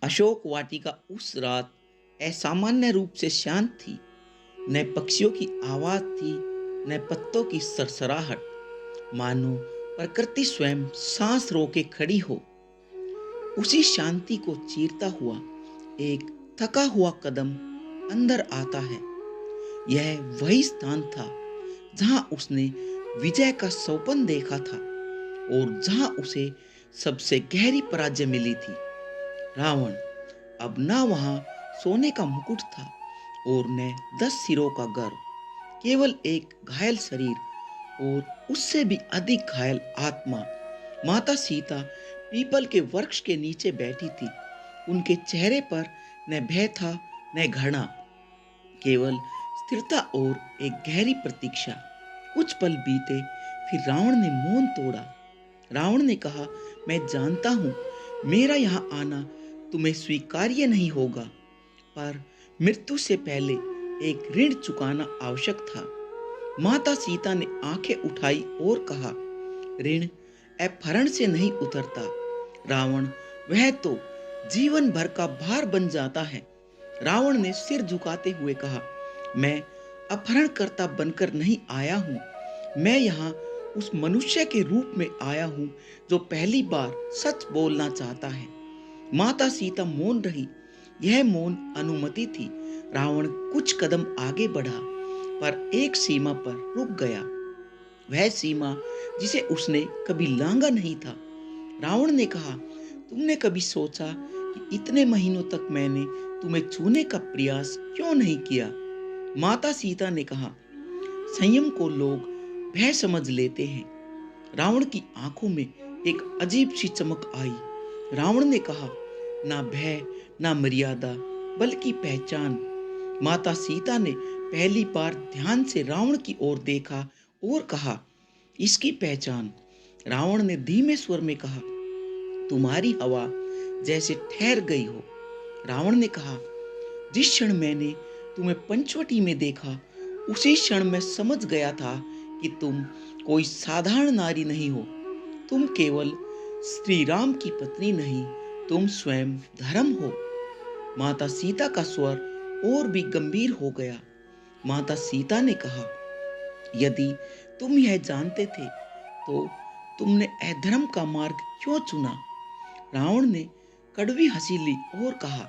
अशोक वाटिका उस रात असामान्य रूप से शांत थी। न पक्षियों की आवाज थी, न पत्तों की सरसराहट। मानो प्रकृति स्वयं सांस रोके खड़ी हो। उसी शांति को चीरता हुआ एक थका हुआ कदम अंदर आता है। यह वही स्थान था जहां उसने विजय का सौपन देखा था और जहां उसे सबसे गहरी पराजय मिली थी। रावण अब ना वहां सोने का मुकुट था और न 10 सिरों का गर्व, केवल एक घायल शरीर और उससे भी अधिक घायल आत्मा। माता सीता पीपल के वृक्ष के नीचे बैठी थी। उनके चेहरे पर न भय था, न घृणा, केवल स्थिरता और एक गहरी प्रतीक्षा। कुछ पल बीते, फिर रावण ने मौन तोड़ा। रावण ने कहा, मैं जानता हूं मेरा यहां आना तुम्हें स्वीकार्य नहीं होगा, पर मृत्यु से पहले एक ऋण चुकाना आवश्यक था। माता सीता ने आंखें उठाई और कहा, ऋण अपहरण से नहीं उतरता रावण, वह तो जीवन भर का भार बन जाता है। रावण ने सिर झुकाते हुए कहा, मैं अपहरणकर्ता बनकर नहीं आया हूं। मैं यहाँ उस मनुष्य के रूप में आया हूं जो पहली बार सच बोलना चाहता है। माता सीता मौन रही। यह मौन अनुमति थी। रावण कुछ कदम आगे बढ़ा, पर एक सीमा पर रुक गया। वह सीमा जिसे उसने कभी लांघा नहीं था। रावण ने कहा, तुमने कभी सोचा कि इतने महीनों तक मैंने तुम्हें छूने का प्रयास क्यों नहीं किया? माता सीता ने कहा, संयम को लोग भय समझ लेते हैं। रावण की आंखों में एक अजीब सी चमक आई। रावण ने कहा, ना भय, ना मर्यादा, बल्कि पहचान। माता सीता ने पहली बार ध्यान से रावण की ओर देखा और कहा, इसकी पहचान। रावण ने धीमे स्वर में कहा, तुम्हारी हवा जैसे ठहर गई हो। रावण ने कहा, जिस क्षण मैंने तुम्हें पंचवटी में देखा, उसी क्षण मैं समझ गया था कि तुम कोई साधारण नारी नहीं हो। तुम केवल श्री राम की पत्नी नहीं, तुम स्वयं धर्म हो। माता सीता का स्वर और भी गंभीर हो गया। माता सीता ने कहा, यदि तुम यह जानते थे तो तुमने अधर्म का मार्ग क्यों चुना? रावण ने कड़वी हंसी ली और कहा,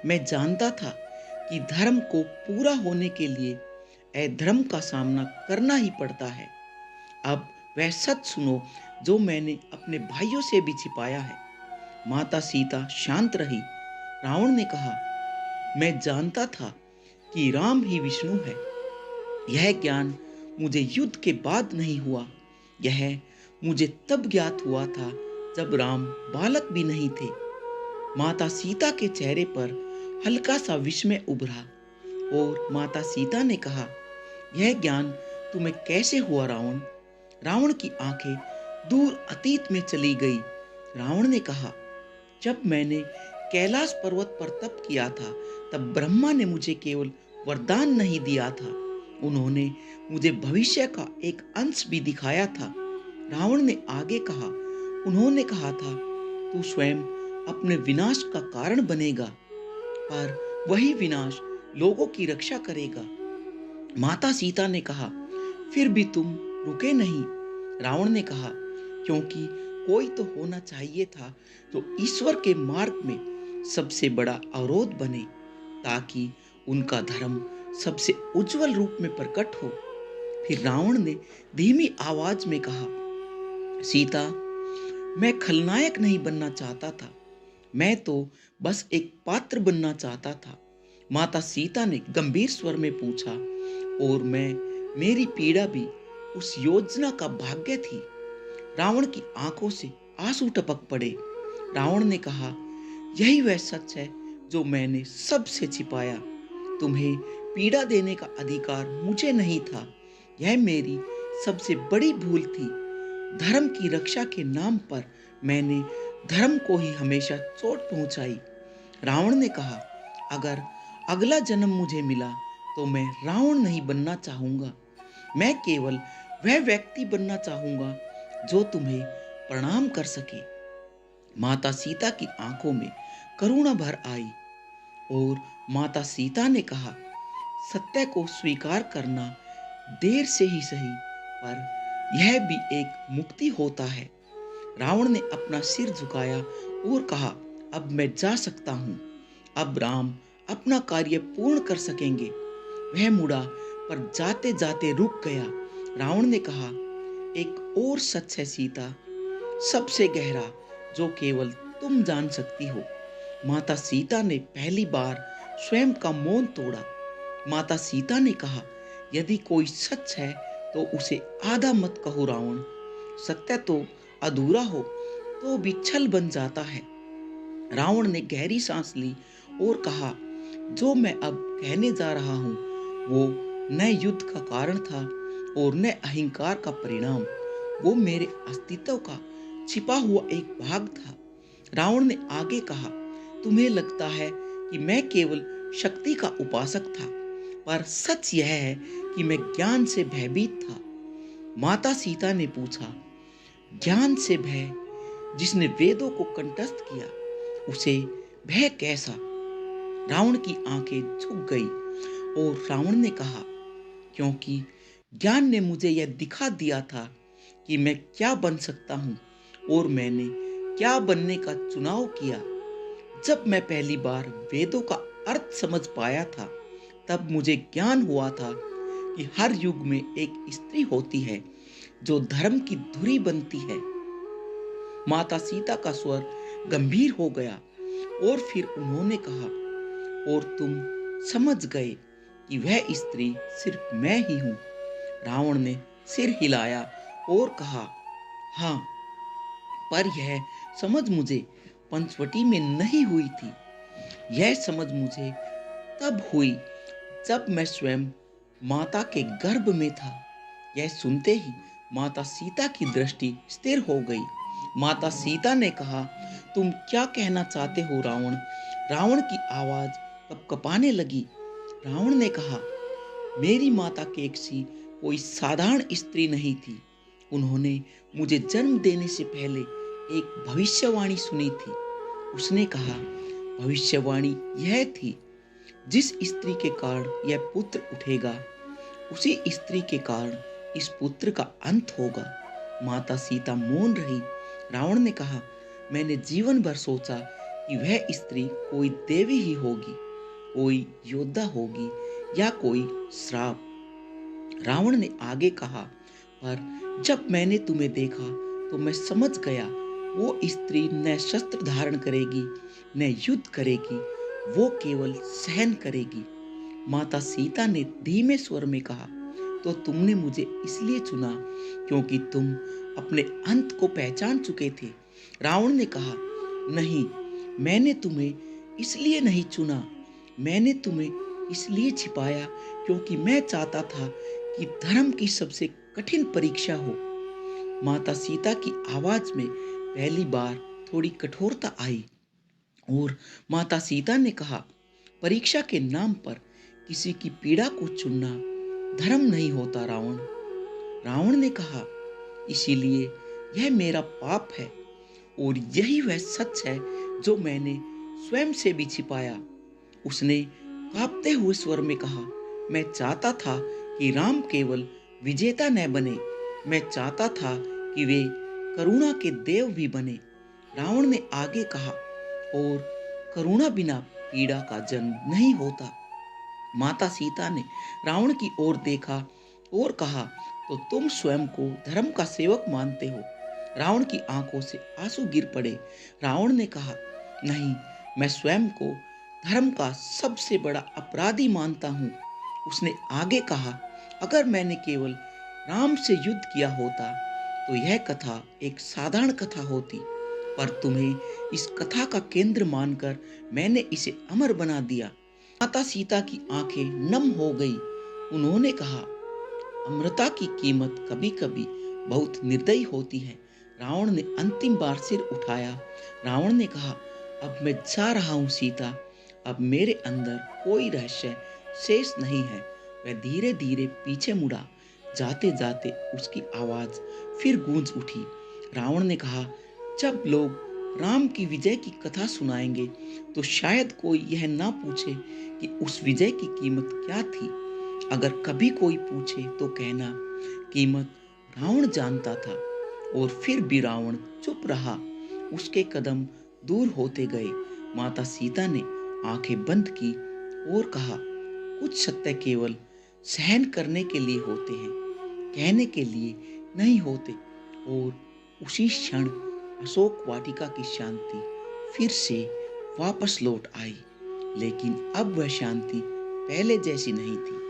मैं जानता था कि धर्म को पूरा होने के लिए अधर्म का सामना करना ही पड़ता है। अब वह सच सुनो जो मैंने अपने भाइयों से भी छिपाया है। माता सीता शांत रही। रावण ने कहा, मैं जानता था कि राम ही विष्णु है। यह ज्ञान मुझे युद्ध के बाद नहीं हुआ। यह मुझे तब ज्ञात हुआ था जब राम बालक भी नहीं थे। माता सीता के चेहरे पर हल्का सा विस्मय उभरा और माता सीता ने कहा, यह ज्ञान तुम्हें कैसे हुआ रावण? रावण की आंखें दूर अतीत में चली गई। रावण ने कहा, जब मैंने कैलाश पर्वत पर तप किया था, तब ब्रह्मा ने मुझे केवल वरदान नहीं दिया था, उन्होंने मुझे भविष्य का एक अंश भी दिखाया था। रावण ने आगे कहा, उन्होंने कहा था, तू स्वयं अपने विनाश का कारण बनेगा, पर वही विनाश लोगों की रक्षा करेगा। माता सीता ने कहा, फिर भी तुम रुके नहीं। रावण ने कहा, क्योंकि कोई तो होना चाहिए था जो ईश्वर के मार्ग में सबसे बड़ा अवरोध बने, ताकि उनका धर्म सबसे उज्जवल रूप में प्रकट हो। फिर रावण ने धीमी आवाज में कहा, सीता, मैं खलनायक नहीं बनना चाहता था, मैं तो बस एक पात्र बनना चाहता था। माता सीता ने गंभीर स्वर में पूछा, और मेरी पीड़ा भी उस योजना का भाग्य थी? रावण की आंखों से आंसू टपक पड़े। रावण ने कहा, यही वह सच है जो मैंने सबसे छिपाया। तुम्हें पीड़ा देने का अधिकार मुझे नहीं था। यह मेरी सबसे बड़ी भूल थी। धर्म की रक्षा के नाम पर मैंने धर्म को ही हमेशा चोट पहुंचाई। रावण ने कहा, अगर अगला जन्म मुझे मिला तो मैं रावण नहीं बनना चाहूंगा। मैं केवल वह व्यक्ति बनना चाहूंगा जो तुम्हें प्रणाम कर सके। माता सीता की आंखों में करुणा भर आई। और माता सीता ने कहा, सत्य को स्वीकार करना देर से ही सही, पर यह भी एक मुक्ति होता है। रावण ने अपना सिर झुकाया और कहा, अब मैं जा सकता हूँ। अब राम अपना कार्य पूर्ण कर सकेंगे। वह मुड़ा, पर जाते जाते रुक गया। रावण ने कहा, एक और सच है सीता, सबसे गहरा, जो केवल तुम जान सकती हो। माता सीता ने पहली बार स्वयं का मौन तोड़ा। माता सीता ने कहा, यदि कोई सच है तो उसे आधा मत कहो रावण। सत्य तो अधूरा हो तो भी छल बन जाता है। रावण ने गहरी सांस ली और कहा, जो मैं अब कहने जा रहा हूँ वो न युद्ध का कारण था और न अहंकार का परिणाम। वो मेरे अस्तित्व का छिपा हुआ एक भाग था। रावण ने आगे कहा, तुम्हें लगता है कि मैं केवल शक्ति का उपासक था, पर सच यह है कि मैं ज्ञान से भयभीत था। माता सीता ने पूछा, ज्ञान से भय? जिसने वेदों को कंठस्थ किया उसे भय कैसा? रावण की आंखें झुक गई और रावण ने कहा, क्योंकि ज्ञान ने मुझे यह दिखा दिया था कि मैं क्या बन सकता हूँ और मैंने क्या बनने का चुनाव किया। जब मैं पहली बार वेदों का अर्थ समझ पाया था, तब मुझे ज्ञान हुआ था कि हर युग में एक स्त्री होती है जो धर्म की धुरी बनती है। माता सीता का स्वर गंभीर हो गया और फिर उन्होंने कहा, और तुम समझ गए कि वह स्त्री सिर्फ मैं ही हूं। रावण ने सिर हिलाया और कहा, हाँ, पर यह समझ मुझे पंचवटी में नहीं हुई थी। यह समझ मुझे तब हुई जब मैं स्वयं माता के गर्भ में था। यह सुनते ही माता सीता की दृष्टि स्थिर हो गई। माता सीता ने कहा, तुम क्या कहना चाहते हो रावण? रावण की आवाज कपकपाने लगी। रावण ने कहा, मेरी माता केकसी कोई साधारण स्त्री नहीं थी। उन्होंने मुझे जन्म देने से पहले एक भविष्यवाणी सुनी थी। उसने कहा, भविष्यवाणी यह थी, जिस स्त्री के कारण यह पुत्र उठेगा, उसी स्त्री के कारण इस पुत्र का अंत होगा। माता सीता मौन रही। रावण ने कहा, मैंने जीवन भर सोचा कि वह स्त्री कोई देवी ही होगी, कोई योद्धा होगी या कोई श्राप। रावण ने आगे कहा, पर जब मैंने तुम्हें देखा तो मैं समझ गया, वो स्त्री न शस्त्र धारण करेगी न युद्ध करेगी, वो केवल सहन करेगी। माता सीता ने धीमे स्वर में कहा, तो तुमने मुझे इसलिए चुना क्योंकि तुम अपने अंत को पहचान चुके थे। रावण ने कहा, नहीं, मैंने तुम्हें इसलिए नहीं चुना। मैंने तुम्हें इसलिए छिपाया क्योंकि मैं चाहता था कि धर्म की सबसे कठिन परीक्षा हो। माता सीता की आवाज में पहली बार थोड़ी कठोरता आई और माता सीता ने कहा, परीक्षा के नाम पर किसी की पीड़ा को चुनना धर्म नहीं होता रावण। रावण ने कहा, इसीलिए यह मेरा पाप है और यही वह सच है जो मैंने स्वयं से भी छिपाया। उसने कांपते हुए स्वर में कहा, मैं चाहता था कि राम केवल विजेता न बने, मैं चाहता था कि वे करुणा के देव भी बने। रावण ने आगे कहा, और करुणा बिना पीड़ा का जन्म नहीं होता। माता सीता ने रावण की ओर देखा और कहा, तो तुम स्वयं को धर्म का सेवक मानते हो? रावण की आंखों से आंसू गिर पड़े। रावण ने कहा, नहीं, मैं स्वयं को धर्म का सबसे बड़ा अपराधी मानता हूँ। उसने आगे कहा, अगर मैंने केवल राम से युद्ध किया होता तो यह कथा एक साधारण कथा होती, पर तुम्हें इस कथा का केंद्र मानकर मैंने इसे अमर बना दिया। माता सीता की आंखें नम हो गई। उन्होंने कहा, अमरता की कीमत कभी कभी बहुत निर्दयी होती है। रावण ने अंतिम बार सिर उठाया। रावण ने कहा, अब मैं जा रहा हूँ सीता, अब मेरे अंदर कोई रहस्य शेष नहीं है। वह धीरे धीरे पीछे मुड़ा। जाते जाते उसकी आवाज फिर गूंज उठी। रावण ने कहा, जब लोग राम की विजय की कथा सुनाएंगे तो शायद कोई यह ना पूछे कि उस विजय की कीमत क्या थी। अगर कभी कोई पूछे तो कहना, कीमत रावण जानता था। और फिर भी रावण चुप रहा। उसके कदम दूर होते गए। माता सीता ने आंखें बंद की और कहा, कुछ सत्य केवल सहन करने के लिए होते हैं, कहने के लिए नहीं होते। और उसी क्षण अशोक वाटिका की शांति फिर से वापस लौट आई। लेकिन अब वह शांति पहले जैसी नहीं थी।